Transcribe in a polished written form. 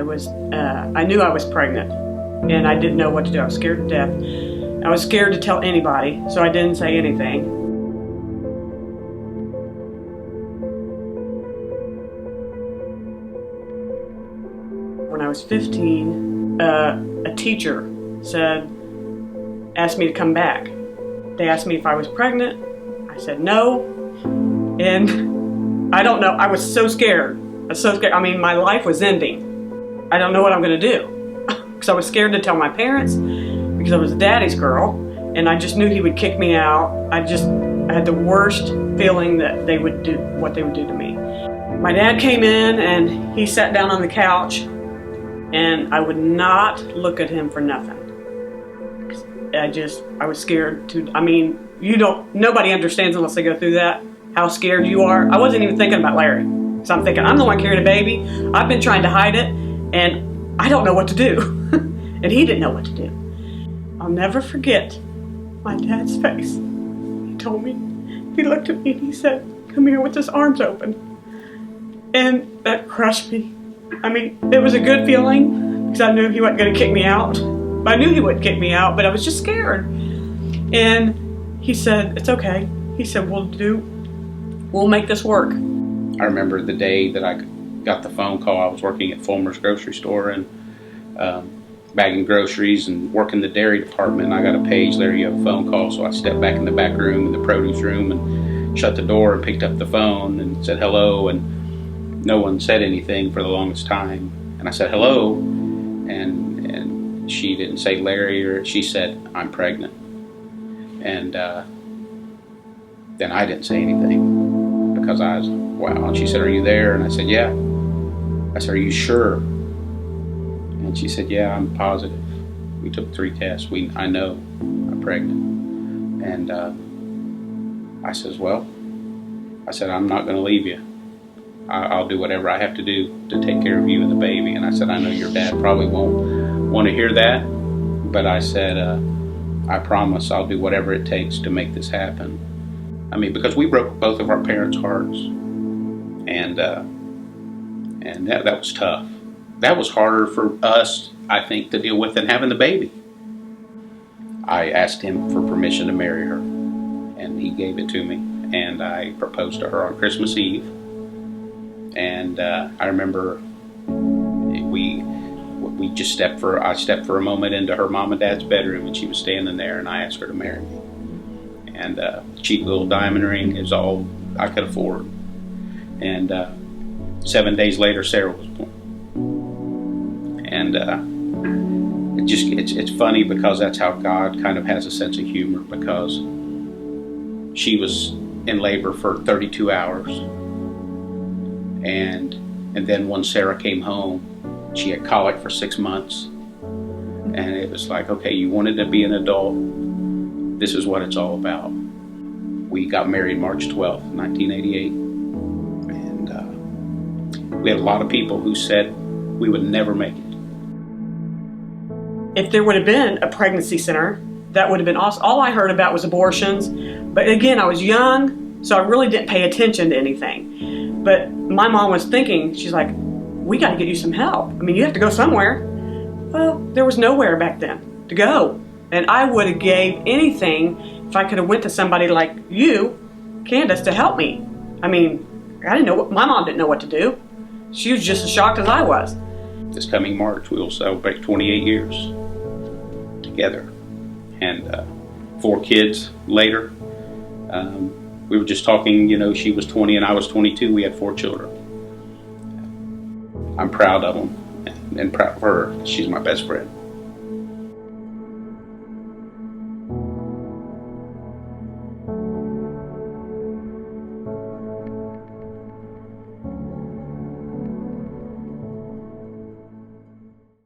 I knew I was pregnant, and I didn't know what to do. I was scared to death. I was scared to tell anybody, so I didn't say anything. When I was 15, a teacher asked me to come back. They asked me if I was pregnant. I said no, and I don't know. I was so scared. I was so scared. I mean, my life was ending. I don't know what I'm going to do because I was scared to tell my parents because I was daddy's girl, and I just knew he would kick me out. I had the worst feeling that they would do what they would do to me. My dad came in and he sat down on the couch, and I would not look at him for nothing. I was scared to, I mean, nobody understands unless they go through that, how scared you are. I wasn't even thinking about Larry. So I'm thinking, I'm the one carrying a baby. I've been trying to hide it, and I don't know what to do. And he didn't know what to do. I'll never forget my dad's face. He told me, he looked at me and he said, come here with his arms open. And that crushed me. I mean, it was a good feeling because I knew he wasn't going to kick me out. I knew he wouldn't kick me out, but I was just scared. And he said, it's okay. He said, we'll make this work. I remember the day that I got the phone call. I was working at Fulmer's grocery store and bagging groceries and working the dairy department. And I got a page, Larry, you have a phone call. So I stepped back in the back room, in the produce room, and shut the door and picked up the phone and said hello. And no one said anything for the longest time. And I said hello, and she didn't say Larry, or she said, I'm pregnant. And then I didn't say anything because I was, wow. And she said, are you there? And I said, yeah. I said, are you sure? And she said, yeah, I'm positive. We took 3 tests. I know I'm pregnant. And I said, I'm not going to leave you. I'll do whatever I have to do to take care of you and the baby. And I said, I know your dad probably won't want to hear that, but I said, I promise I'll do whatever it takes to make this happen. I mean, because we broke both of our parents' hearts, and that was tough. That was harder for us, I think, to deal with than having the baby. I asked him for permission to marry her, and he gave it to me, and I proposed to her on Christmas Eve. And I remember I stepped for a moment into her mom and dad's bedroom, and she was standing there, and I asked her to marry me. And cheap little diamond ring is all I could afford. And 7 days later, Sarah was born. And it's funny because that's how God kind of has a sense of humor, because she was in labor for 32 hours. And then when Sarah came home, she had colic for 6 months. And it was like, okay, you wanted to be an adult. This is what it's all about. We got married March 12th, 1988. And we had a lot of people who said we would never make it. If there would have been a pregnancy center, that would have been awesome. All I heard about was abortions. But again, I was young, so I really didn't pay attention to anything. But my mom was thinking, she's like, we got to get you some help. I mean, you have to go somewhere. Well, there was nowhere back then to go. And I would have gave anything if I could have went to somebody like you, Candace, to help me. I mean, I didn't know my mom didn't know what to do. She was just as shocked as I was. This coming March, we will celebrate 28 years together. And 4 kids later. We were just talking, she was 20 and I was 22. We had 4 children. I'm proud of them and proud of her. She's my best friend.